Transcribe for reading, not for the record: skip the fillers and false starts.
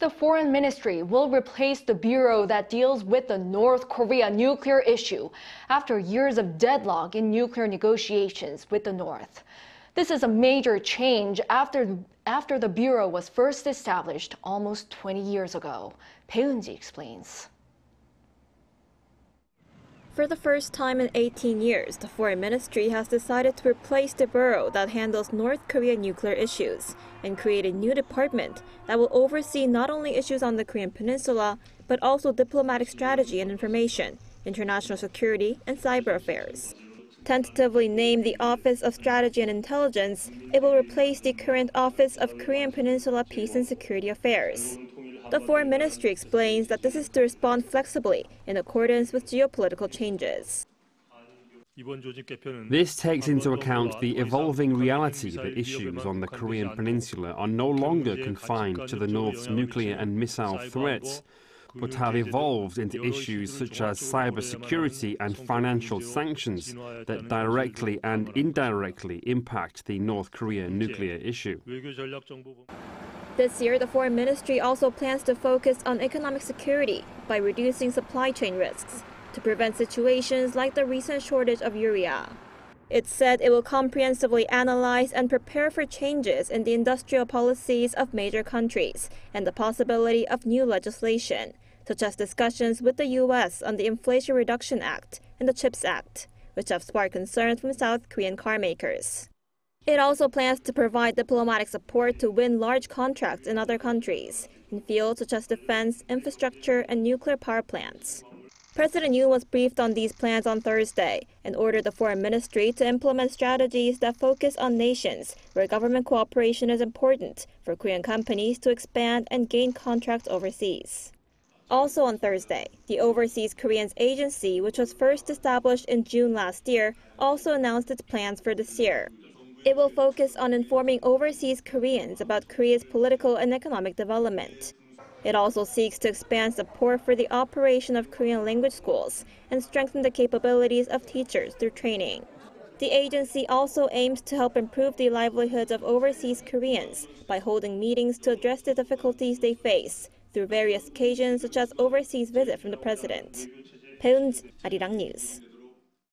The Foreign Ministry will replace the bureau that deals with the North Korea nuclear issue after years of deadlock in nuclear negotiations with the North. This is a major change after the bureau was first established almost 20 years ago. Bae Eun-ji explains. For the first time in 18 years, the Foreign Ministry has decided to replace the bureau that handles North Korean nuclear issues and create a new department that will oversee not only issues on the Korean Peninsula, but also diplomatic strategy and information, international security, and cyber affairs. Tentatively named the Office of Strategy and Intelligence, it will replace the current Office of Korean Peninsula Peace and Security Affairs. The Foreign Ministry explains that this is to respond flexibly in accordance with geopolitical changes. This takes into account the evolving reality that issues on the Korean Peninsula are no longer confined to the North's nuclear and missile threats, but have evolved into issues such as cybersecurity and financial sanctions that directly and indirectly impact the North Korean nuclear issue. This year, the Foreign Ministry also plans to focus on economic security by reducing supply chain risks to prevent situations like the recent shortage of urea. It said it will comprehensively analyze and prepare for changes in the industrial policies of major countries and the possibility of new legislation, such as discussions with the U.S. on the Inflation Reduction Act and the CHIPS Act, which have sparked concerns from South Korean car makers. It also plans to provide diplomatic support to win large contracts in other countries, in fields such as defense, infrastructure, and nuclear power plants. President Yoon was briefed on these plans on Thursday and ordered the Foreign Ministry to implement strategies that focus on nations where government cooperation is important for Korean companies to expand and gain contracts overseas. Also on Thursday, the Overseas Koreans Agency, which was first established in June last year, also announced its plans for this year. It will focus on informing overseas Koreans about Korea's political and economic development. It also seeks to expand support for the operation of Korean language schools and strengthen the capabilities of teachers through training. The agency also aims to help improve the livelihoods of overseas Koreans by holding meetings to address the difficulties they face through various occasions such as overseas visit from the president. Bae Eun-ji, Arirang News.